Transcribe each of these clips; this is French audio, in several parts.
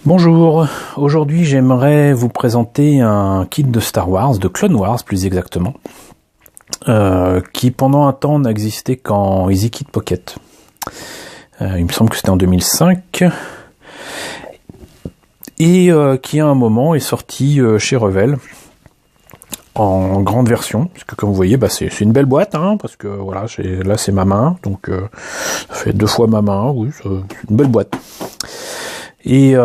Bonjour, aujourd'hui j'aimerais vous présenter un kit de Star Wars, de Clone Wars plus exactement, qui pendant un temps n'a existé qu'en Easy Kit Pocket. Il me semble que c'était en 2005, et qui à un moment est sorti chez Revell en grande version, parce que comme vous voyez, c'est une belle boîte, parce que voilà, là c'est ma main, donc ça fait 2 fois ma main, oui, c'est une belle boîte. Et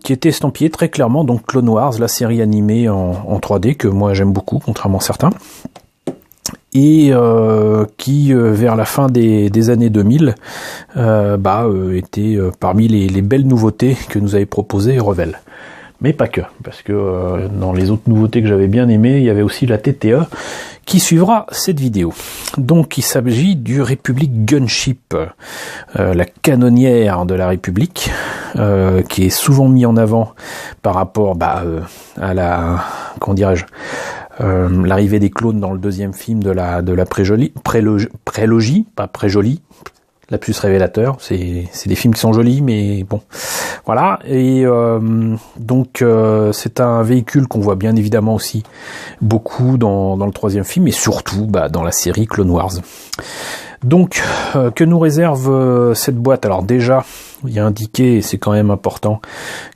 qui était estampillé très clairement, donc Clone Wars, la série animée en 3D, que moi j'aime beaucoup, contrairement à certains, et qui, vers la fin des années 2000, était parmi les belles nouveautés que nous avait proposé Revell. Mais pas que, parce que dans les autres nouveautés que j'avais bien aimées, il y avait aussi la TTE, qui suivra cette vidéo. Donc il s'agit du Republic Gunship, la canonnière de la République, qui est souvent mis en avant par rapport à la, comment dirais-je, l'arrivée des clones dans le deuxième film de la prélogie, pas préjolie, la plus révélateur. C'est des films qui sont jolis, mais bon, voilà. Et donc c'est un véhicule qu'on voit bien évidemment aussi beaucoup dans le troisième film, et surtout dans la série Clone Wars. Donc que nous réserve cette boîte? Alors déjà, il y a indiqué, et c'est quand même important,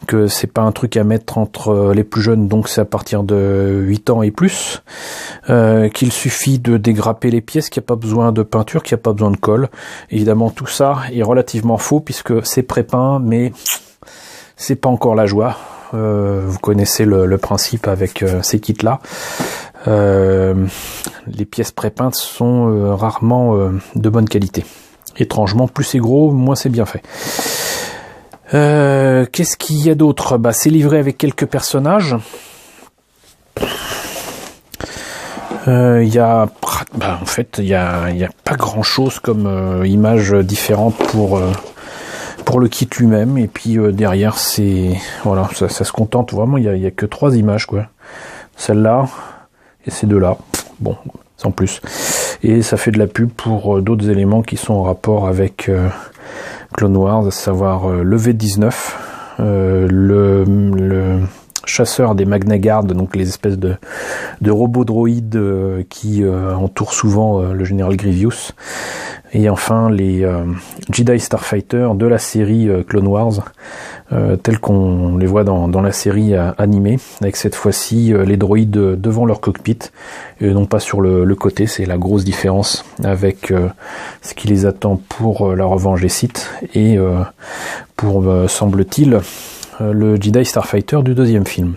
que c'est pas un truc à mettre entre les plus jeunes, donc c'est à partir de 8 ans et plus, qu'il suffit de dégrapper les pièces, qu'il n'y a pas besoin de peinture, qu'il n'y a pas besoin de colle. Évidemment, tout ça est relativement faux, puisque c'est prépeint, mais c'est pas encore la joie. Vous connaissez le principe avec ces kits-là. Les pièces prépeintes sont rarement de bonne qualité. Étrangement, plus c'est gros, moins c'est bien fait. Qu'est-ce qu'il y a d'autre? C'est livré avec quelques personnages. Il y a pas grand chose comme image différente pour le kit lui-même, et puis derrière c'est voilà, ça se contente vraiment, il y a que 3 images quoi. Celle-là et ces deux-là. Bon, sans plus. Et ça fait de la pub pour d'autres éléments qui sont en rapport avec Clone Wars, à savoir le V19, le chasseur des Magna Guard, donc les espèces de robots droïdes qui entourent souvent le général Grievous, et enfin les Jedi Starfighter de la série Clone Wars, tels qu'on les voit dans la série animée, avec cette fois-ci les droïdes devant leur cockpit et non pas sur le côté. C'est la grosse différence avec ce qui les attend pour la revanche des Sith et pour, semble-t-il, le Jedi Starfighter du deuxième film,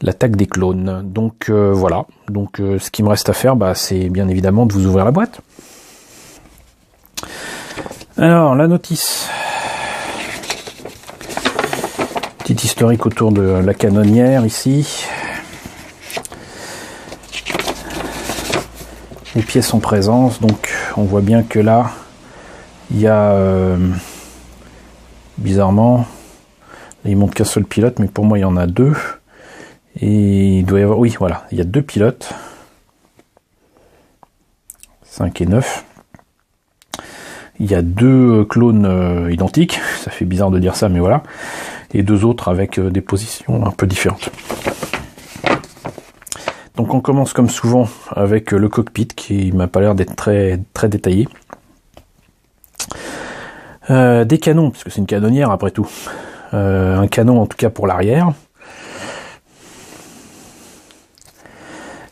l'attaque des clones. Donc voilà, donc ce qui me reste à faire, c'est bien évidemment de vous ouvrir la boîte. Alors, la notice. Petit historique autour de la canonnière ici. Les pièces en présence, donc on voit bien que là, il y a bizarrement, il montre qu'un seul pilote, mais pour moi il y en a 2. Et il doit y avoir, oui voilà, il y a 2 pilotes. 5 et 9. Il y a 2 clones identiques, ça fait bizarre de dire ça, mais voilà. Et 2 autres avec des positions un peu différentes. Donc on commence comme souvent avec le cockpit, qui m'a pas l'air d'être très, très détaillé. Des canons, parce que c'est une canonnière après tout. Un canon en tout cas pour l'arrière.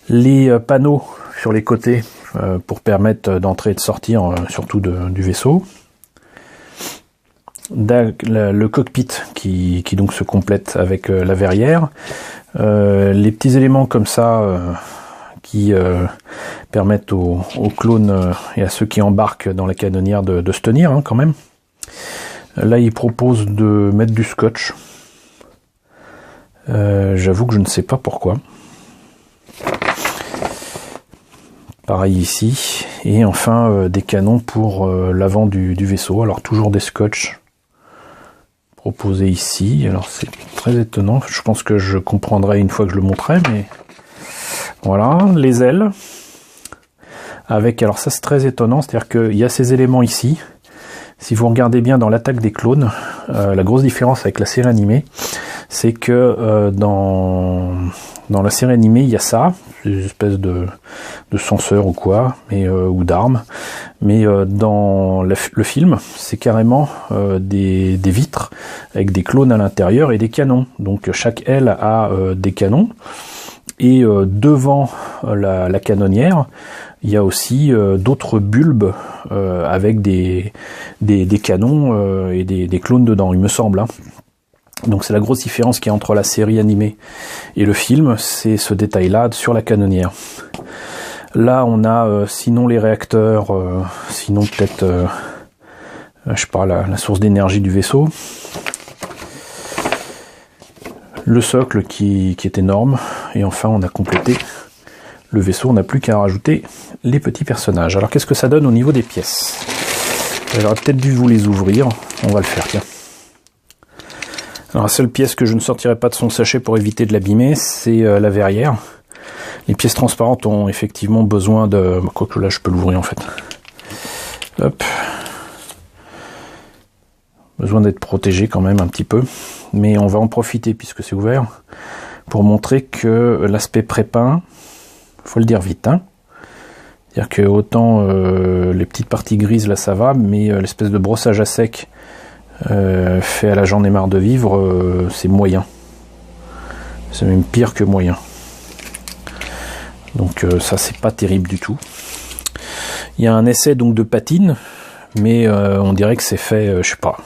Les panneaux sur les côtés pour permettre d'entrer et de sortir, surtout du vaisseau. Le cockpit qui donc se complète avec la verrière. Les petits éléments comme ça qui permettent aux clones et à ceux qui embarquent dans la canonnière de se tenir quand même. Là, il propose de mettre du scotch. J'avoue que je ne sais pas pourquoi. Pareil ici. Et enfin, des canons pour l'avant du vaisseau. Alors, toujours des scotch proposés ici. Alors, c'est très étonnant. Je pense que je comprendrai une fois que je le montrerai, mais voilà. Les ailes. Avec, alors ça c'est très étonnant, c'est-à-dire qu'il y a ces éléments ici. Si vous regardez bien dans l'attaque des clones, la grosse différence avec la série animée, c'est que dans la série animée, il y a ça, une espèce de senseur ou quoi, mais ou d'armes. Mais dans le film, c'est carrément des vitres avec des clones à l'intérieur et des canons. Donc chaque aile a des canons. Et devant la canonnière, il y a aussi d'autres bulbes avec des canons et des clones dedans, il me semble. Hein. Donc c'est la grosse différence qu'il y a entre la série animée et le film, c'est ce détail-là sur la canonnière. Là, on a sinon les réacteurs, sinon peut-être, je sais pas, la source d'énergie du vaisseau. Le socle qui est énorme, et enfin on a complété le vaisseau, on n'a plus qu'à rajouter les petits personnages. Alors qu'est-ce que ça donne au niveau des pièces? J'aurais peut-être dû vous les ouvrir, on va le faire, tiens. Alors la seule pièce que je ne sortirai pas de son sachet pour éviter de l'abîmer, c'est la verrière. Les pièces transparentes ont effectivement besoin de... Quoique là je peux l'ouvrir en fait. Hop. Besoin d'être protégé quand même un petit peu. Mais on va en profiter puisque c'est ouvert pour montrer que l'aspect pré-peint, faut le dire vite, hein. C'est-à-dire que autant les petites parties grises là ça va, mais l'espèce de brossage à sec fait à la j'en ai marre de vivre, c'est moyen. C'est même pire que moyen. Donc ça c'est pas terrible du tout. Il y a un essai donc de patine, mais on dirait que c'est fait, je sais pas.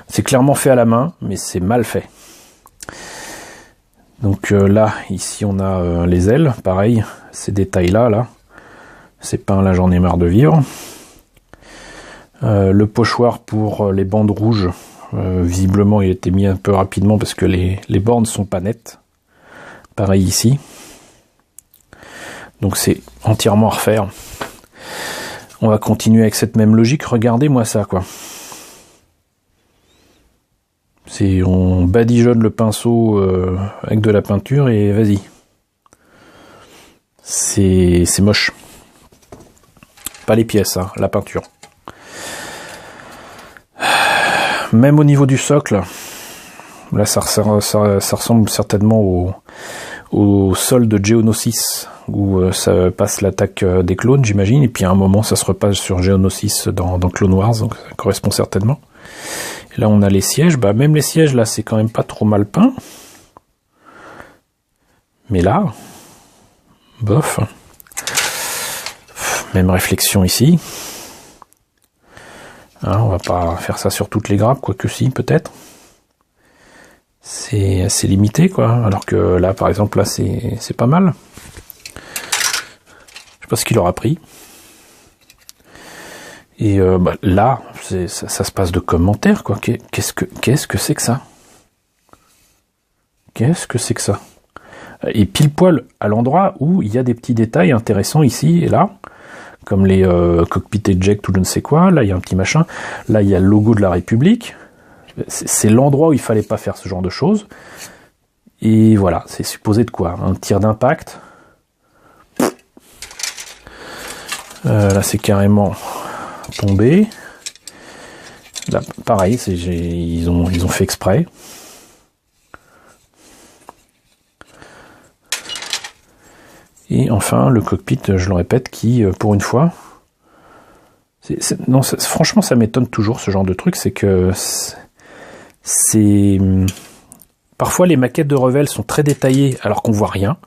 C'est clairement fait à la main, mais c'est mal fait. Donc là, ici on a les ailes, pareil, ces détails-là, là. C'est peint là, j'en ai marre de vivre. Le pochoir pour les bandes rouges, visiblement il a été mis un peu rapidement parce que les bornes sont pas nettes. Pareil ici. Donc c'est entièrement à refaire. On va continuer avec cette même logique. Regardez-moi ça, quoi. On badigeonne le pinceau avec de la peinture et vas-y. C'est moche. Pas les pièces, hein, la peinture. Même au niveau du socle, là ça ressemble certainement au sol de Geonosis, où ça passe l'attaque des clones, j'imagine, et puis à un moment ça se repasse sur Geonosis dans Clone Wars, donc ça correspond certainement. Et là on a les sièges, bah même les sièges là c'est quand même pas trop mal peint. Mais là, bof. Même réflexion ici. Hein, on va pas faire ça sur toutes les grappes, quoique si, peut-être. C'est assez limité, quoi. Alors que là, par exemple, là, c'est pas mal. Je sais pas ce qu'il aura pris. Et là, ça se passe de commentaires, quoi. Qu'est-ce que c'est que ça? Qu'est-ce que c'est que ça? Et pile poil à l'endroit où il y a des petits détails intéressants ici et là, comme les cockpit eject ou je ne sais quoi. Là, il y a un petit machin. Là, il y a le logo de la République. C'est l'endroit où il fallait pas faire ce genre de choses. Et voilà, c'est supposé de quoi? Un tir d'impact. Là, c'est carrément tombé. Là, pareil, ils ont fait exprès. Et enfin, le cockpit, je le répète, qui, pour une fois... franchement, ça m'étonne toujours, ce genre de truc, c'est que... Parfois, les maquettes de Revell sont très détaillées, alors qu'on voit rien.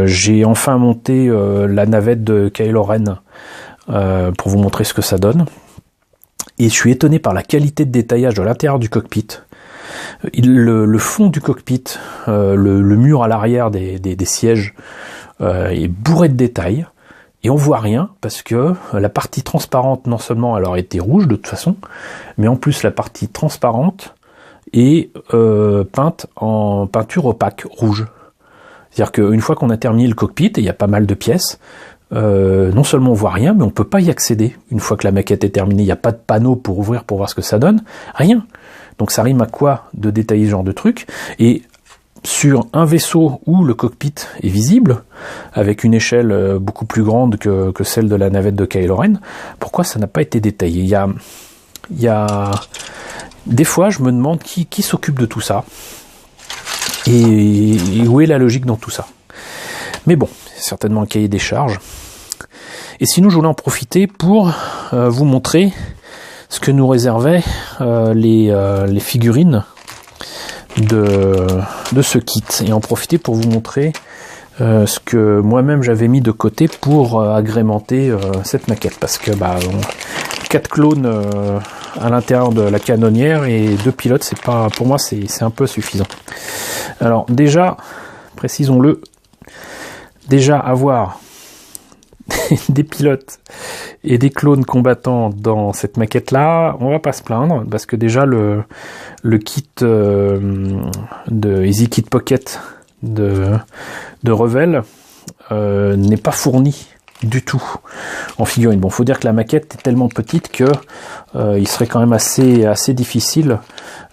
J'ai enfin monté la navette de Kylo Ren pour vous montrer ce que ça donne. Et je suis étonné par la qualité de détaillage de l'intérieur du cockpit. Le fond du cockpit, le mur à l'arrière des sièges est bourré de détails. Et on voit rien parce que la partie transparente, non seulement elle aurait été rouge de toute façon, mais en plus la partie transparente est peinte en peinture opaque, rouge. C'est-à-dire qu'une fois qu'on a terminé le cockpit, et il y a pas mal de pièces, non seulement on voit rien, mais on peut pas y accéder. Une fois que la maquette est terminée, il n'y a pas de panneau pour ouvrir pour voir ce que ça donne. Rien. Donc ça rime à quoi de détailler ce genre de truc? Et sur un vaisseau où le cockpit est visible, avec une échelle beaucoup plus grande que celle de la navette de Kylo Ren, pourquoi ça n'a pas été détaillé? Il y a des fois je me demande qui s'occupe de tout ça et où est la logique dans tout ça. Mais bon, c'est certainement un cahier des charges. Et sinon je voulais en profiter pour vous montrer ce que nous réservaient les figurines de ce kit, et en profiter pour vous montrer ce que moi-même j'avais mis de côté pour agrémenter cette maquette, parce que 4 clones à l'intérieur de la canonnière et 2 pilotes, c'est pas, pour moi c'est un peu suffisant. Alors déjà, précisons-le, déjà avoir des pilotes et des clones combattants dans cette maquette là, on va pas se plaindre, parce que déjà le kit de Easy Kit Pocket de Revell n'est pas fourni du tout en figurine. Bon, faut dire que la maquette est tellement petite que il serait quand même assez difficile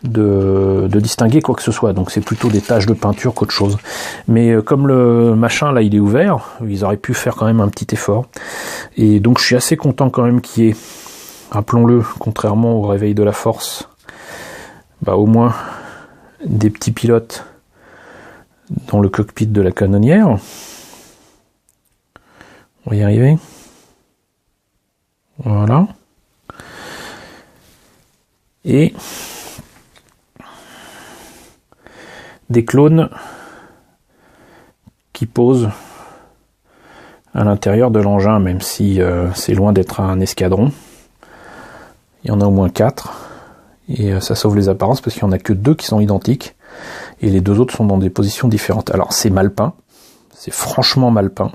de distinguer quoi que ce soit, donc c'est plutôt des taches de peinture qu'autre chose. Mais comme le machin là il est ouvert, ils auraient pu faire quand même un petit effort, et donc je suis assez content quand même qu'il y ait, rappelons-le, contrairement au réveil de la force, au moins des petits pilotes dans le cockpit de la canonnière. On va y arriver. Voilà. Et des clones qui posent à l'intérieur de l'engin, même si c'est loin d'être un escadron. Il y en a au moins 4. Et ça sauve les apparences, parce qu'il n'y en a que 2 qui sont identiques. Et les 2 autres sont dans des positions différentes. Alors c'est mal peint. C'est franchement mal peint.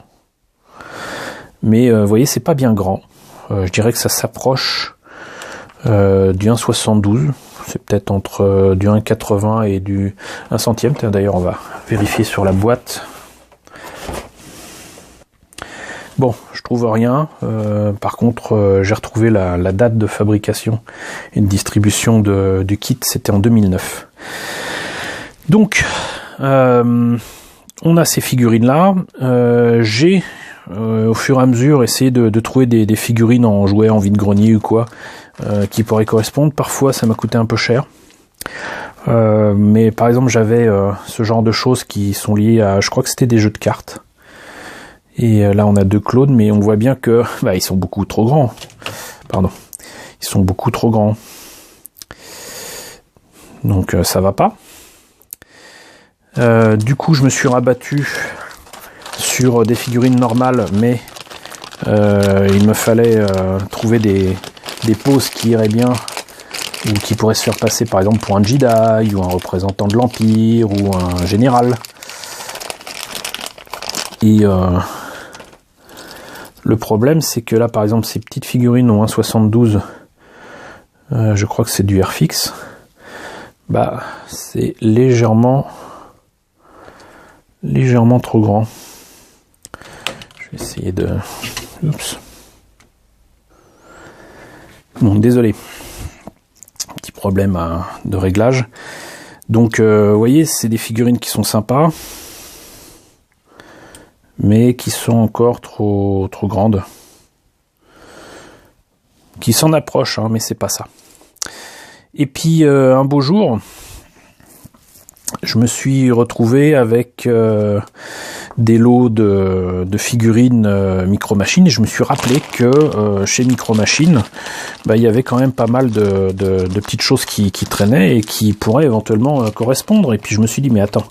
Mais vous voyez, c'est pas bien grand. Je dirais que ça s'approche du 1,72. C'est peut-être entre du 1,80 et du 1 centième. D'ailleurs, on va vérifier sur la boîte. Bon, je trouve rien. Par contre, j'ai retrouvé la date de fabrication et de distribution du kit. C'était en 2009. Donc, on a ces figurines-là. J'ai au fur et à mesure essayer de trouver des figurines en jouets, en vide-grenier ou quoi, qui pourraient correspondre. Parfois ça m'a coûté un peu cher, mais par exemple j'avais ce genre de choses qui sont liées à, je crois que c'était des jeux de cartes, et là on a 2 clones, mais on voit bien que ils sont beaucoup trop grands, ils sont beaucoup trop grands, donc ça va pas. Du coup je me suis rabattu sur des figurines normales, mais il me fallait trouver des poses qui iraient bien, ou qui pourraient se faire passer par exemple pour un Jedi, ou un représentant de l'Empire, ou un général. Et le problème, c'est que là par exemple ces petites figurines ont 1,72, je crois que c'est du Airfix, c'est légèrement trop grand. Essayer de... Oups. Bon, désolé. Petit problème de réglage. Donc, vous voyez, c'est des figurines qui sont sympas, mais qui sont encore trop grandes. Qui s'en approchent, mais c'est pas ça. Et puis, un beau jour, je me suis retrouvé avec des lots de figurines Micro Machines, et je me suis rappelé que chez Micro Machines, il y avait quand même pas mal de petites choses qui traînaient et qui pourraient éventuellement correspondre. Et puis je me suis dit, mais attends,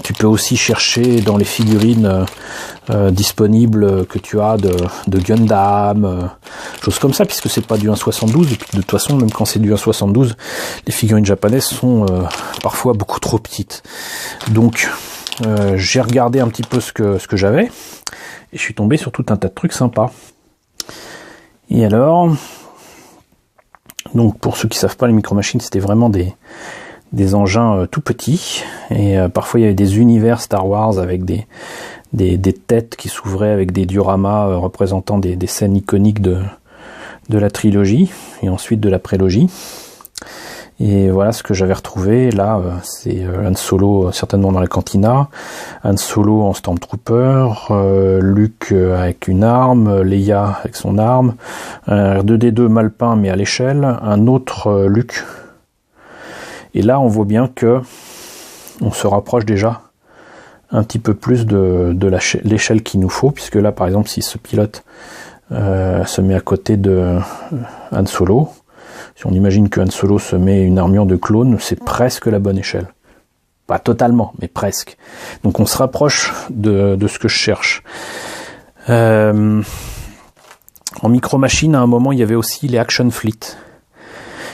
tu peux aussi chercher dans les figurines disponibles que tu as de Gundam, choses comme ça, puisque c'est pas du 1,72, et puis de toute façon, même quand c'est du 1,72, les figurines japonaises sont parfois beaucoup trop petites. Donc j'ai regardé un petit peu ce que j'avais, et je suis tombé sur tout un tas de trucs sympas. Et alors, donc pour ceux qui savent pas, les Micro Machines, c'était vraiment des engins tout petits, et parfois il y avait des univers Star Wars avec des têtes qui s'ouvraient avec des dioramas représentant des scènes iconiques de la trilogie et ensuite de la prélogie. Et voilà ce que j'avais retrouvé là, c'est Han Solo certainement dans la cantina, Han Solo en Stormtrooper, Luke avec une arme, Leia avec son arme, un R2D2 mal peint mais à l'échelle, un autre Luke Et là, on voit bien que on se rapproche déjà un petit peu plus de l'échelle qu'il nous faut, puisque là, par exemple, si ce pilote se met à côté de Han Solo, si on imagine que Han Solo se met une armure de clone, c'est presque la bonne échelle. Pas totalement, mais presque. Donc on se rapproche de ce que je cherche. En Micro Machines, à un moment, il y avait aussi les Action Fleet,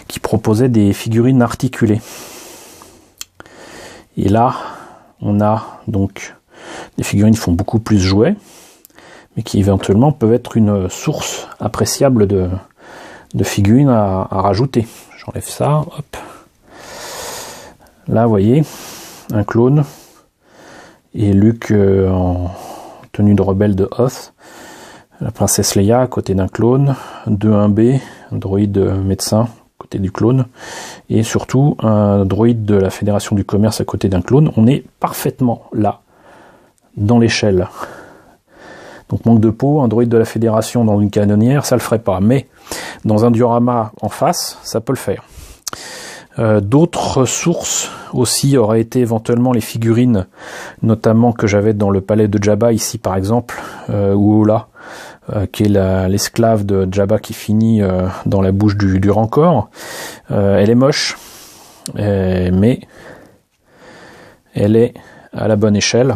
qui proposaient des figurines articulées. Et là, on a donc des figurines qui font beaucoup plus jouets, mais qui éventuellement peuvent être une source appréciable de figurines à rajouter. J'enlève ça, hop. Là, vous voyez, un clone, et Luke en tenue de rebelle de Hoth, la princesse Leia à côté d'un clone, 2-1B, un droïde médecin côté du clone, et surtout un droïde de la Fédération du Commerce à côté d'un clone. On est parfaitement là, dans l'échelle. Donc manque de peau, un droïde de la Fédération dans une canonnière, ça le ferait pas, mais dans un diorama en face, ça peut le faire. D'autres sources aussi auraient été éventuellement les figurines, notamment que j'avais dans le palais de Jabba ici par exemple, ou Ola, qui est l'esclave de Jabba qui finit dans la bouche du Rancor. Elle est moche, mais elle est à la bonne échelle,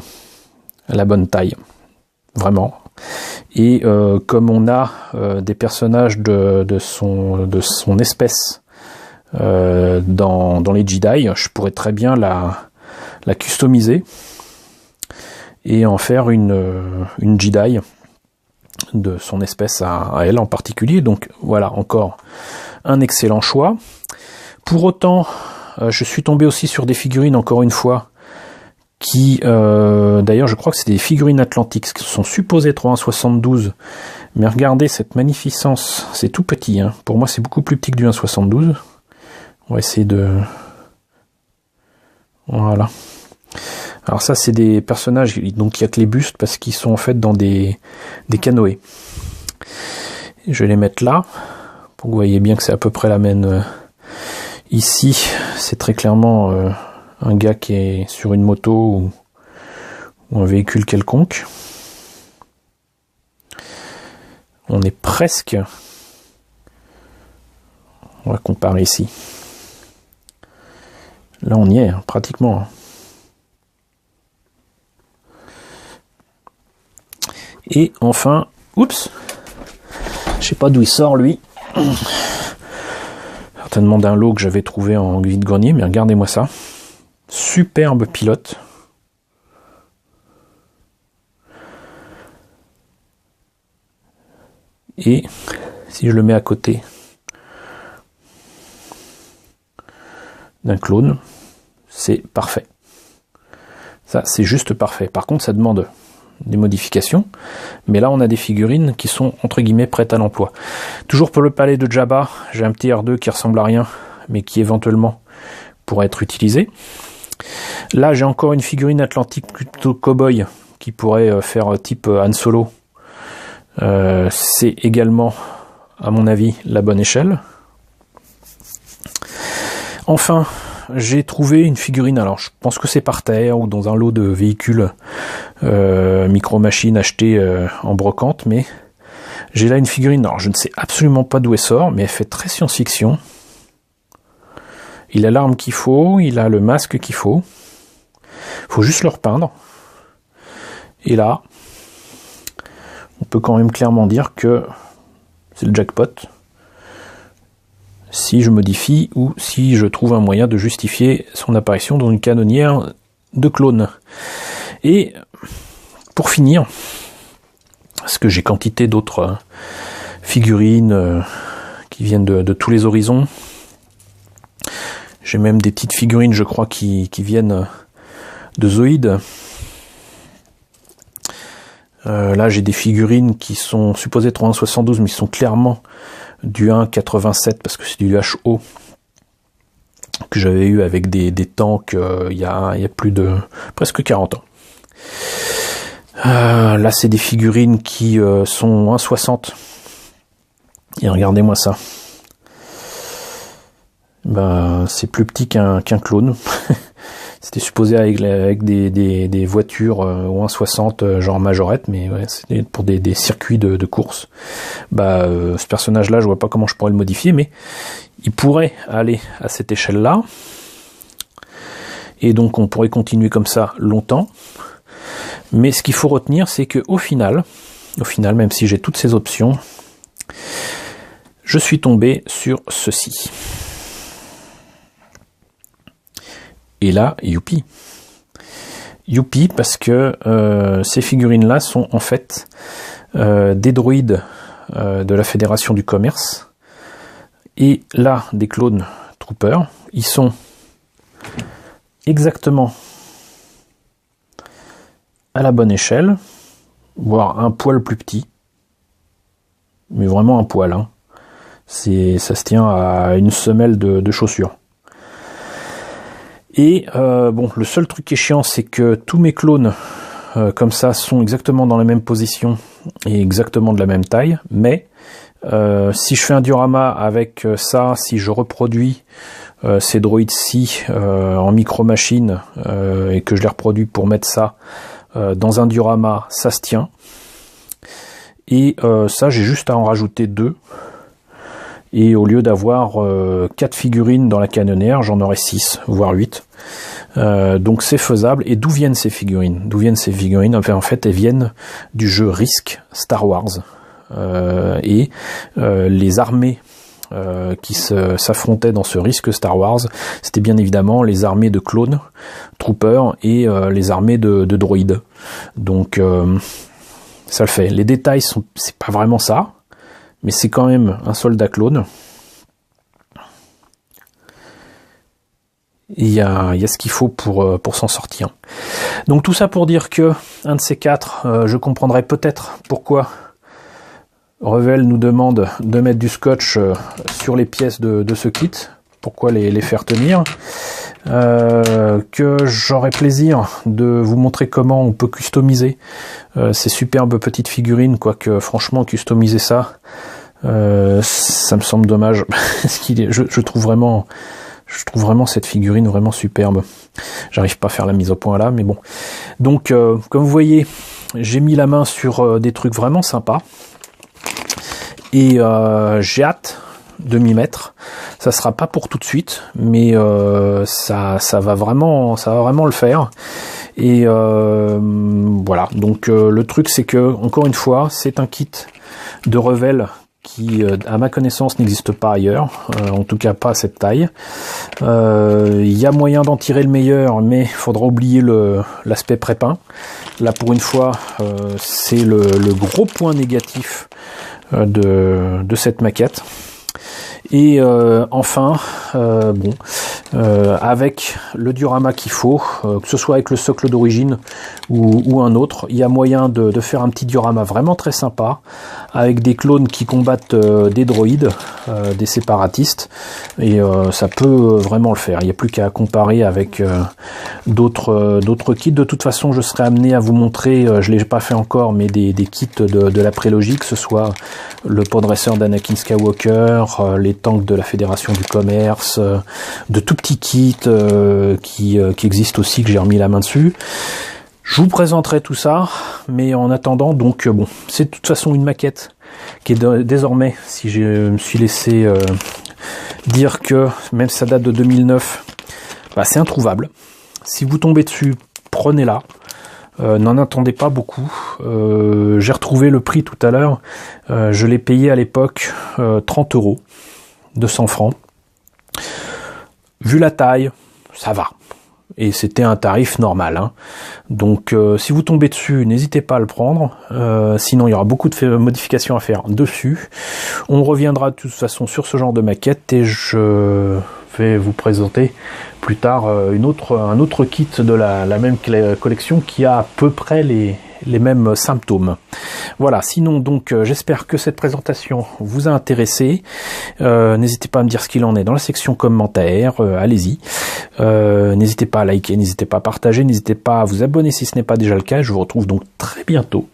à la bonne taille, vraiment. Et comme on a des personnages de son espèce dans les Jedi, je pourrais très bien la customiser et en faire une Jedi de son espèce à elle en particulier. Donc voilà, encore un excellent choix. Pour autant, je suis tombé aussi sur des figurines, encore une fois, qui, d'ailleurs je crois que c'est des figurines Atlantiques, qui sont supposées être en 1,72, mais regardez cette magnificence, c'est tout petit, hein. Pour moi c'est beaucoup plus petit que du 1,72. On va essayer de... Voilà. Alors ça c'est des personnages, donc il n'y a que les bustes, parce qu'ils sont en fait dans des canoës. Je vais les mettre là, pour que vous voyez bien que c'est à peu près la même. Ici, c'est très clairement un gars qui est sur une moto ou un véhicule quelconque. On est presque... On va comparer ici. Là on y est, hein, pratiquement. Et enfin, oups, je sais pas d'où il sort lui. Certainement d'un lot que j'avais trouvé en vide-grenier, mais regardez-moi ça. Superbe pilote. Et si je le mets à côté d'un clone, c'est parfait. Ça, c'est juste parfait. Par contre, ça demande des modifications, mais là on a des figurines qui sont entre guillemets prêtes à l'emploi. Toujours pour le palais de Jabba, j'ai un petit R2 qui ressemble à rien, mais qui éventuellement pourrait être utilisé. Là j'ai encore une figurine atlantique plutôt cow-boy qui pourrait faire type Han Solo. C'est également, à mon avis, la bonne échelle. Enfin, j'ai trouvé une figurine, alors je pense que c'est par terre ou dans un lot de véhicules Micro Machines achetés en brocante, mais j'ai là une figurine, alors je ne sais absolument pas d'où elle sort, mais elle fait très science-fiction. Il a l'arme qu'il faut, il a le masque qu'il faut. Faut juste le repeindre. Et là, on peut quand même clairement dire que c'est le jackpot. Si je modifie ou si je trouve un moyen de justifier son apparition dans une canonnière de clones. Et pour finir, parce que j'ai quantité d'autres figurines qui viennent de tous les horizons, j'ai même des petites figurines je crois qui viennent de Zoïd. Là j'ai des figurines qui sont supposées être en 1,72 mais qui sont clairement du 1,87 parce que c'est du HO que j'avais eu avec des tanks il y a plus de presque 40 ans. Là c'est des figurines qui sont 1,60 et regardez-moi ça. ben, c'est plus petit qu'un clone. C'était supposé avec des voitures ou un 60 genre majorette, mais ouais, c'était pour des circuits de course. Bah, ce personnage-là, je vois pas comment je pourrais le modifier, mais il pourrait aller à cette échelle-là. Et donc on pourrait continuer comme ça longtemps. Mais ce qu'il faut retenir, c'est que au final, même si j'ai toutes ces options, je suis tombé sur ceci. Et là, youpi. Youpi, parce que ces figurines-là sont en fait des droïdes de la Fédération du Commerce. Et là, des clones troopers. Ils sont exactement à la bonne échelle, voire un poil plus petit. Mais vraiment un poil. Hein. Ça se tient à une semelle de chaussures. Et bon, le seul truc qui est chiant, c'est que tous mes clones comme ça sont exactement dans la même position et exactement de la même taille, mais si je fais un diorama avec ça, si je reproduis ces droïdes-ci en micro-machine et que je les reproduis pour mettre ça dans un diorama, ça se tient. Et ça, j'ai juste à en rajouter 2. Et au lieu d'avoir 4 figurines dans la canonnière, j'en aurai 6, voire 8. Donc c'est faisable. Et d'où viennent ces figurines? Enfin, en fait, elles viennent du jeu Risk Star Wars. Et les armées qui s'affrontaient dans ce Risk Star Wars, c'était bien évidemment les armées de clones, troopers, et les armées de droïdes. Donc ça le fait. Les détails c'est pas vraiment ça. Mais c'est quand même un soldat clone. Il y a ce qu'il faut pour s'en sortir. Donc tout ça pour dire que un de ces 4, je comprendrai peut-être pourquoi Revell nous demande de mettre du scotch sur les pièces de ce kit. Pourquoi les faire tenir. Que j'aurai plaisir de vous montrer comment on peut customiser ces superbes petites figurines, quoique franchement customiser ça, ça me semble dommage. Je trouve vraiment cette figurine vraiment superbe. J'arrive pas à faire la mise au point là, mais bon. Donc comme vous voyez, j'ai mis la main sur des trucs vraiment sympas et j'ai hâte de m'y mettre. Ça sera pas pour tout de suite, mais ça va vraiment le faire. Et voilà. Donc le truc, c'est que encore une fois, c'est un kit de Revell qui, à ma connaissance, n'existe pas ailleurs, en tout cas pas à cette taille. Il y a moyen d'en tirer le meilleur, mais il faudra oublier l'aspect pré-peint. Là, pour une fois, c'est le gros point négatif de cette maquette. Et enfin, avec le diorama qu'il faut, que ce soit avec le socle d'origine ou un autre, il y a moyen de faire un petit diorama vraiment très sympa, avec des clones qui combattent des droïdes, des séparatistes, et ça peut vraiment le faire. Il n'y a plus qu'à comparer avec d'autres kits. De toute façon, je serai amené à vous montrer, je ne l'ai pas fait encore, mais des kits de la prélogie, que ce soit le podracer d'Anakin Skywalker, les tanks de la Fédération du Commerce, de tout petits kits qui existent aussi, que j'ai remis la main dessus. Je vous présenterai tout ça, mais en attendant, donc bon, c'est de toute façon une maquette qui est désormais, si je me suis laissé dire que, même si ça date de 2009, bah, c'est introuvable. Si vous tombez dessus, prenez-la. N'en attendez pas beaucoup. J'ai retrouvé le prix tout à l'heure. Je l'ai payé à l'époque 30 €, 200 francs. Vu la taille, ça va. Et c'était un tarif normal. Hein. Donc si vous tombez dessus, n'hésitez pas à le prendre. Sinon, il y aura beaucoup de modifications à faire dessus. On reviendra de toute façon sur ce genre de maquette et je vais vous présenter plus tard un autre kit de la même collection qui a à peu près les mêmes symptômes. Voilà, sinon donc j'espère que cette présentation vous a intéressé. N'hésitez pas à me dire ce qu'il en est dans la section commentaires, allez-y. N'hésitez pas à liker, n'hésitez pas à partager, n'hésitez pas à vous abonner si ce n'est pas déjà le cas. Je vous retrouve donc très bientôt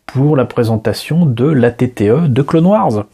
pour la présentation de la TTE de Clone Wars.